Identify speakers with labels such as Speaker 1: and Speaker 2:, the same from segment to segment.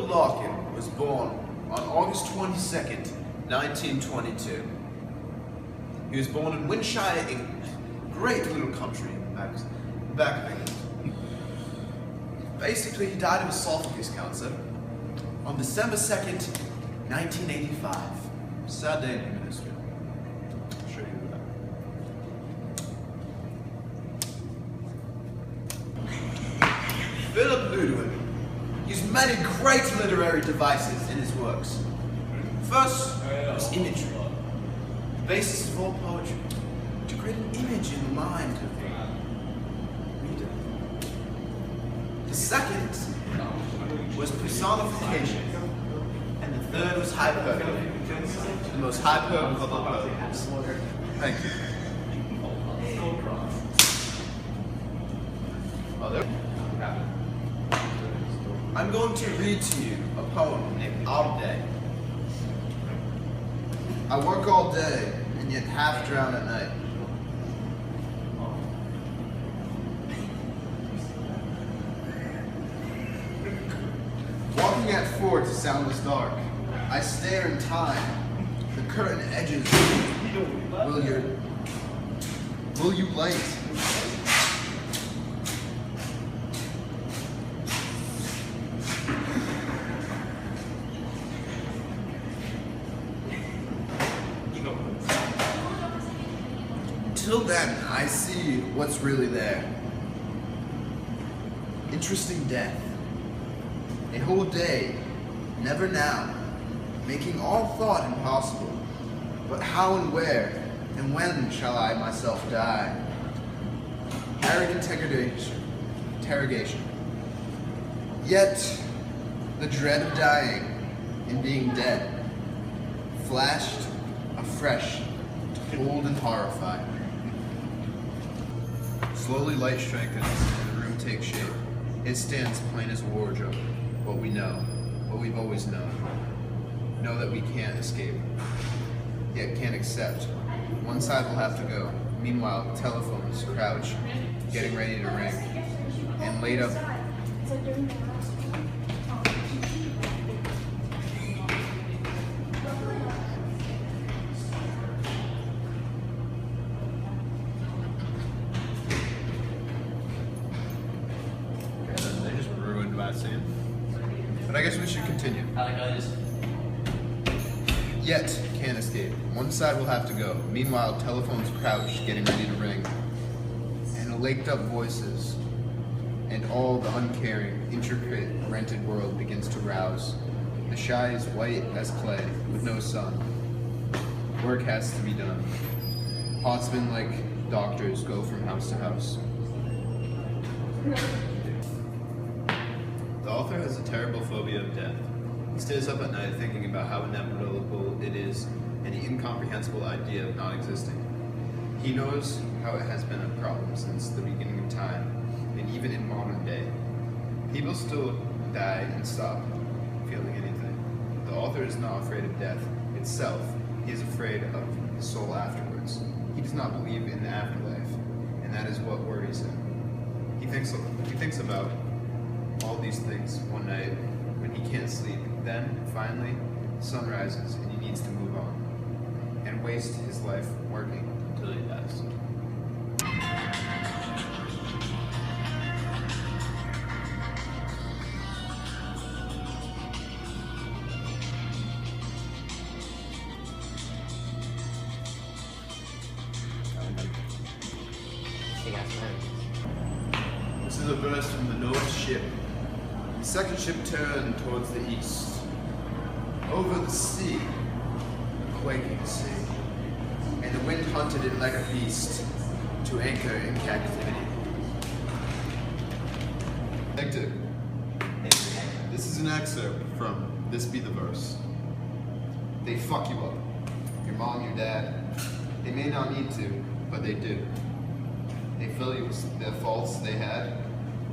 Speaker 1: Larkin was born on August 22nd, 1922. He was born in Winshire, England, great little country back of England. Basically, he died of esophagus cancer on December 2nd, 1985. Sad day in human history. I'll show you that. Philip Larkin used many great literary devices in his works. First was imagery, the basis of all poetry, to create an image in the mind of the reader. The second was personification, and the third was hyperbole, the most hyperbole of all poems. Thank you. I'm going to read to you a poem named All Day. I work all day and yet half drown at night. Walking at 4 to soundless dark, I stare in time. The curtain edges. Will you light? Till then, I see what's really there. Interesting death. A whole day, never now, making all thought impossible. But how and where, and when shall I myself die? Arrogant interrogation. Yet, the dread of dying and being dead flashed afresh, cold and horrified. Slowly light strengthens and the room takes shape. It stands plain as a wardrobe. What we know, what we've always known. Know that we can't escape, yet can't accept. One side will have to go. Meanwhile, telephones crouch, getting ready to ring. And laid up. They just ruined my scene. But I guess we should continue. Yet can't escape. One side will have to go. Meanwhile, telephones crouch, getting ready to ring. And laked up voices. And all the uncaring, intricate, rented world begins to rouse. The sky is white as clay, with no sun. Work has to be done. Potsmen, like doctors, go from house to house. The author has a terrible phobia of death. He stays up at night thinking about how inevitable it is and the incomprehensible idea of not existing. He knows how it has been a problem since the beginning of time, and even in modern day. People still die and stop feeling anything. The author is not afraid of death itself. He is afraid of the soul afterwards. He does not believe in the afterlife, and that is what worries him. He thinks about all these things one night when he can't sleep. Then, finally, the sun rises and he needs to move on and waste his life working until he dies. This is a verse from the North Ship. The second ship turned towards the east. Over the sea, a quaking sea, and the wind hunted it like a beast to anchor in captivity. Hector, this is an excerpt from This Be the Verse. They fuck you up. Your mom, your dad. They may not need to, but they do. They fill you with the faults they had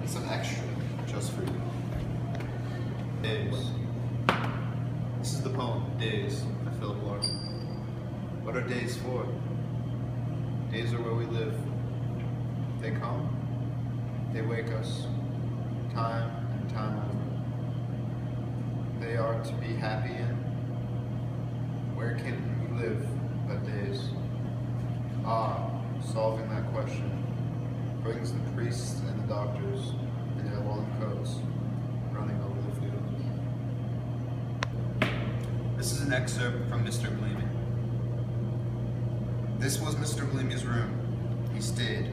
Speaker 1: with some extra just for you. Days. This is the poem, Days, by Phil Larkin. What are days for? Days are where we live. They come, they wake us, time and time over. they are to be happy in? Where can we live but days? Ah, solving that question brings the priests and the doctors in their long coats running over the field. This is an excerpt from Mr. Gleamy. This was Mr. Gleamy's room. He stayed.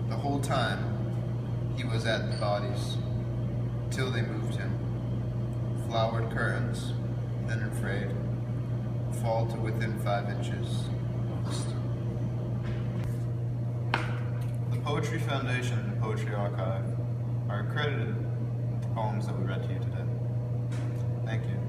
Speaker 1: The whole time he was at the bodies, till they moved him. Flowered curtains, then frayed, fall to within 5 inches of the stone. The Poetry Foundation and the Poetry Archive are accredited with the poems that we read to you today. Thank you.